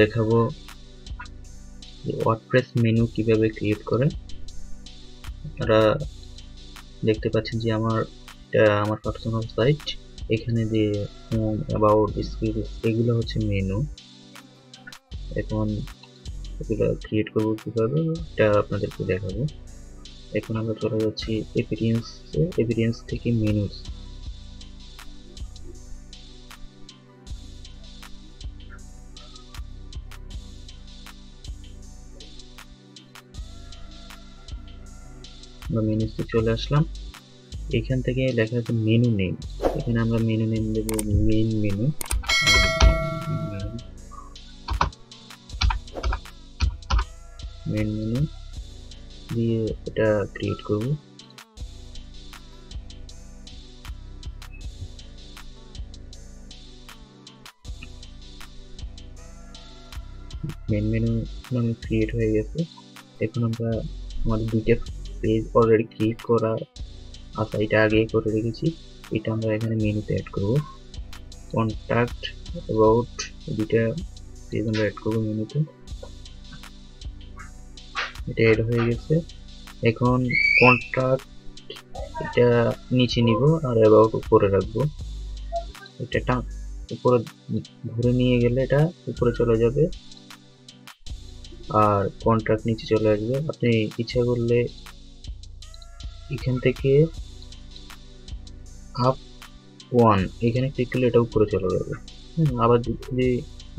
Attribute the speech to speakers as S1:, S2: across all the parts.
S1: দেখাবো যে WordPress menu কিভাবে ক্রিয়েট করে। আপনারা দেখতে পাচ্ছেন যে আমার পার্সোনাল সাইট, এখানে যে হোম, অ্যাবাউট, স্কিলস এগুলো হচ্ছে মেনু। এখন এগুলো ক্রিয়েট করবো কিভাবে এটা আপনাদেরকে দেখাবো। এখন আমরা চলে যাচ্ছি এপিরিয়েন্স থেকে মেনুস। আমরা মেনুসে চলে আসলাম। এখান থেকে লেখা আছে মেনু নেম। এখানে আমরা মেনু নেম দেব মেইন মেনু। মেইন মেনু দিয়ে এটা ক্রিয়েট করব। মেইন মেনু নামে ক্রিয়েট হয়ে গেছে। এখন আমরা আমাদের দুইটা পেজ অলরেডি ক্রিয়েট করা আছে, এটা আগে করে রেখেছি। এটা আমরা এখানে মেনুতে অ্যাড করব। কন্ট্যাক্ট, অ্যাবাউট দুইটা পেজ আমরা অ্যাড করব মেনুতে। এটা অ্যাড হয়ে গেছে। এখন কন্ট্যাক্ট এটা নিচে নিব আর অ্যাবাউট উপরে রাখবো। এটা উপরে ধরে নিয়ে গেলে এটা উপরে চলে যাবে আর কন্ট্রাক্ট নিচে চলে আসবে। আপনি ইচ্ছা করলে এখান থেকে আপ 1 এখানে ক্লিক করলে এটা উপরে চলে যাবে। আবার যদি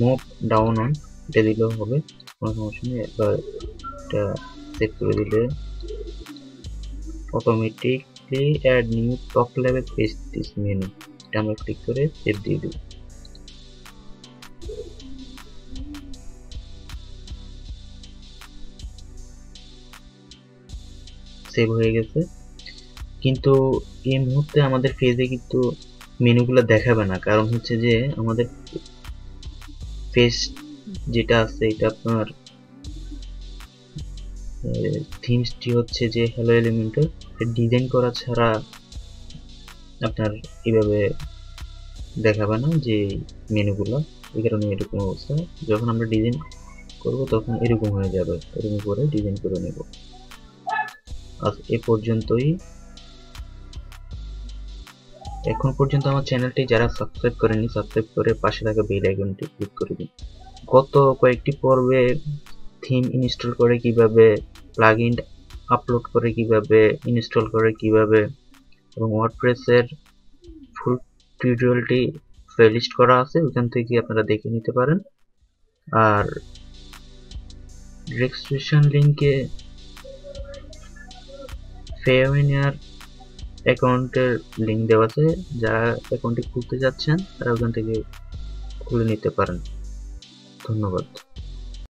S1: মুভ ডাউন অন এটা দিলেও হবে, কোনো সমস্যা নেই। এবার এটা সেভ করে দিলে automatically add new top level page this menu, এটা আমরা ক্লিক করে সেভ দিয়ে দেব। সেভ হয়ে গেছে। কিন্তু এই মুহূর্তে আমাদের পেজে কিন্তু মেনুগুলো দেখাবে না, কারণ হচ্ছে যে আমাদের পেজ যেটা আছে এটা আপনার থিমসটি হচ্ছে যে হ্যালো এলিমেন্টর, ডিজাইন করা ছাড়া আপনার এইভাবে দেখাবে না যে মেনুগুলো। এই কারণে এরকম অবস্থা। যখন আমরা ডিজাইন করব তখন এরকম হয়ে যাবে, এরকম করে ডিজাইন করে নেব। আজ এ পর্যন্তই। এখন পর্যন্ত আমার চ্যানেলটি যারা সাবস্ক্রাইব করেনি, সাবস্ক্রাইব করে পাশে থাকা বেল আইকনটি ক্লিক করে দিন। গত কয়েকটি পর্বে থিম ইনস্টল করে কিভাবে, প্লাগইন আপলোড করে কিভাবে, ইনস্টল করে কিভাবে এবং ওয়ার্ডপ্রেসের ফুল টিউটোরিয়ালটি প্লেলিস্ট করা আছে, ওখান থেকে আপনারা দেখে নিতে পারেন। আর রেজিস্ট্রেশন লিংকে পেওনিয়ার অ্যাকাউন্টের লিংক দেওয়া আছে, যারা অ্যাকাউন্টটি খুলতে যাচ্ছেন তারা ওখান থেকে খুলে নিতে পারেন। ধন্যবাদ।